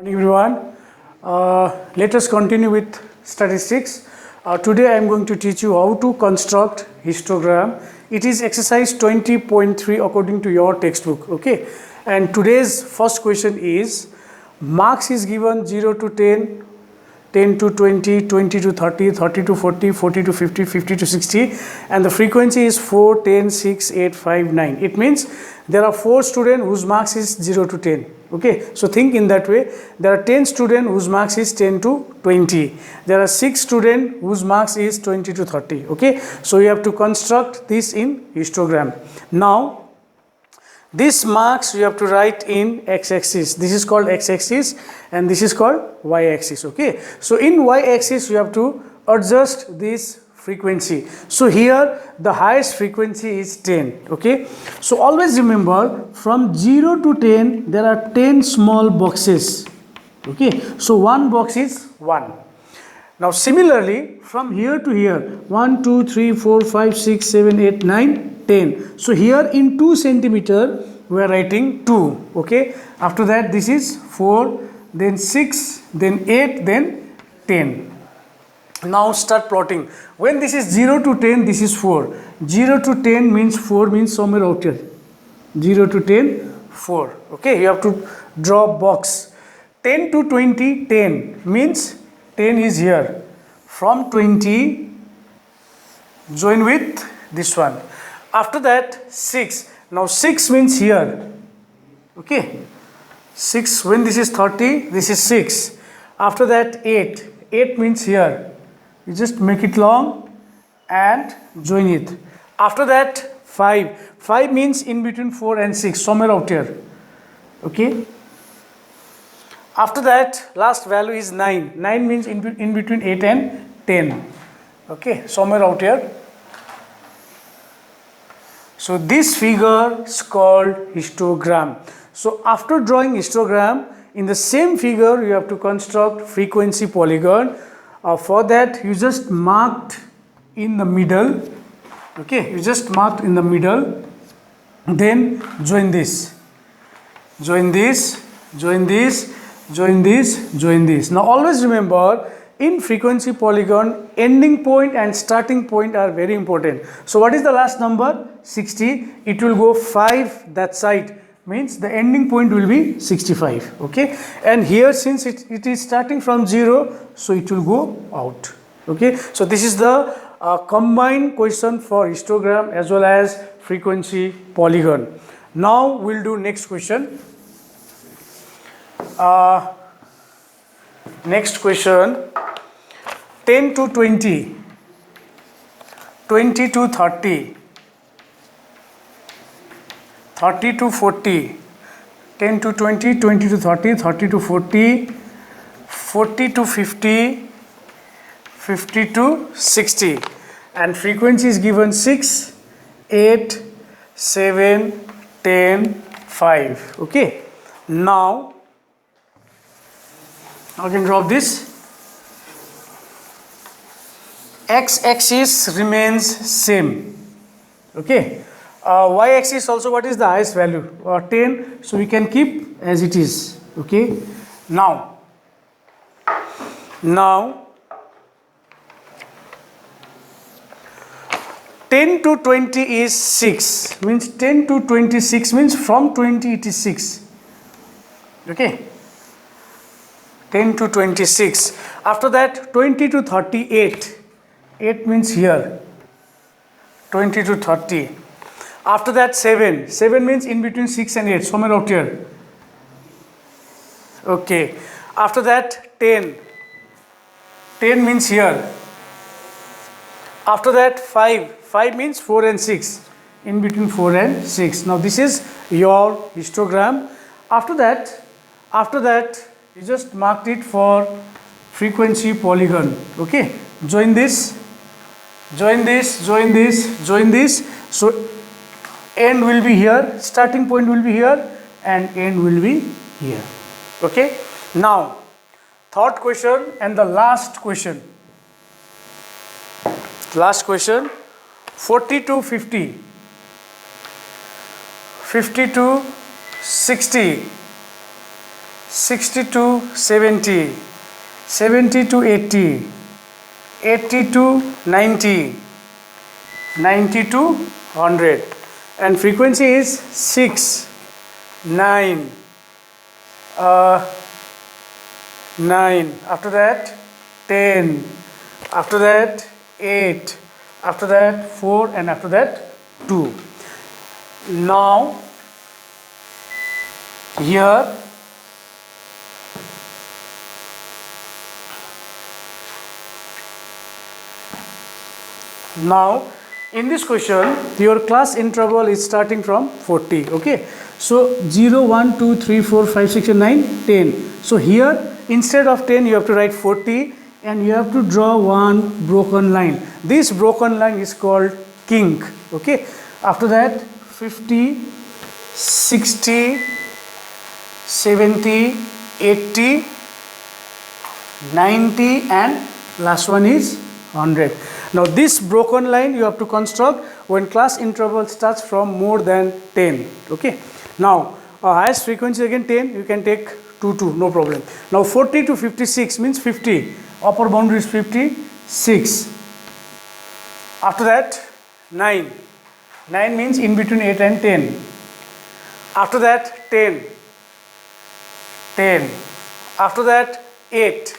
Morning everyone. Let us continue with statistics. Today I am going to teach you how to construct histogram. It is exercise 20.3 according to your textbook. Okay. And today's first question is marks is given 0 to 10, 10 to 20, 20 to 30, 30 to 40, 40 to 50, 50 to 60, and the frequency is 4, 10, 6, 8, 5, 9. It means there are 4 students whose marks is 0 to 10. Okay, so think in that way. There are 10 students whose marks is 10 to 20. There are 6 students whose marks is 20 to 30. Okay, so you have to construct this in histogram. Now this marks you have to write in x-axis. This is called x-axis and this is called y-axis. Okay, so in y-axis you have to adjust this frequency. So here the highest frequency is 10. Okay, so always remember from 0 to 10 there are 10 small boxes. Okay, so one box is 1. Now similarly from here to here 1, 2, 3, 4, 5, 6, 7, 8, 9, 10. So here in 2 centimeter we are writing 2. Okay, after that this is 4, then 6, then 8, then 10. Now start plotting. When this is 0 to 10, this is 4. 0 to 10 means 4 means somewhere out here. 0 to 10, 4. Okay, you have to draw box. 10 to 20, 10 means 10 is here. From 20, join with this one. After that, 6. Now 6 means here. Okay, 6, when this is 30, this is 6. After that, 8. 8 means here. You just make it long and join it. After that 5. 5 means in between 4 and 6, somewhere out here. Okay. After that last value is 9. 9 means in between 8 and 10. Okay, somewhere out here. So this figure is called histogram. So after drawing histogram, in the same figure you have to construct frequency polygon. For that you just marked in the middle. Okay, you just marked in the middle, then join this, join this, join this, join this, join this. Now always remember in frequency polygon ending point and starting point are very important. So what is the last number? 60. It will go 5 that side, means the ending point will be 65. Okay, and here since it is starting from 0, so it will go out. Okay, so this is the combined question for histogram as well as frequency polygon. Now we'll do next question. Next question, 10 to 20, 20 to 30, 30 to 40, 10 to 20, 20 to 30, 30 to 40, 40 to 50, 50 to 60, and frequency is given 6, 8, 7, 10, 5. Okay, now I can drop this. X-axis remains same. Okay, y-axis also, what is the highest value? 10, so we can keep as it is. Okay, now 10 to 20 is 6, means 10 to 26 means from 20 it is 6. Okay, 10 to 26. After that 20 to 38, 8 means here, 20 to 30. After that 7, 7 means in between 6 and 8, somewhere out here. Okay, after that 10, 10 means here. After that 5, 5 means 4 and 6, in between 4 and 6. Now this is your histogram. After that you just marked it for frequency polygon. Okay, join this, join this, join this, join this. So end will be here, starting point will be here, and end will be here. Okay, now third question and the last question. Last question, 40 to 50, 50 to 60, 60 to 70, 70 to 80, 80 to 90, 90 to 100, and frequency is 6, 9, 9, after that 10, after that 8, after that 4, and after that 2. Now here now in this question your class interval is starting from 40. Okay, so 0, 1, 2, 3, 4, 5, 6, and 9, 10. So here instead of 10 you have to write 40, and you have to draw one broken line. This broken line is called kink. Okay, after that 50, 60, 70, 80, 90, and last one is 100. Now this broken line you have to construct when class interval starts from more than 10. Okay, now highest frequency again 10, you can take 2, no problem. Now 40 to 56 means 50, upper boundary is 56. After that 9, 9 means in between 8 and 10. After that 10, 10. After that 8,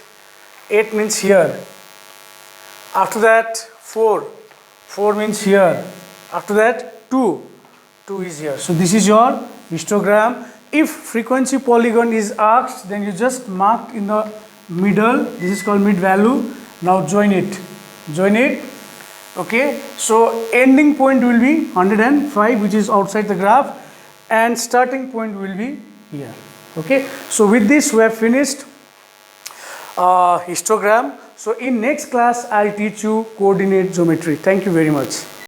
8 means here. After that 4, 4 means here. After that 2, 2 is here. So this is your histogram. If frequency polygon is asked, then you just mark in the middle. This is called mid value. Now join it. Join it. Okay. So ending point will be 105, which is outside the graph, and starting point will be here. Okay. So with this we have finished histogram. So in next class I'll teach you coordinate geometry. Thank you very much.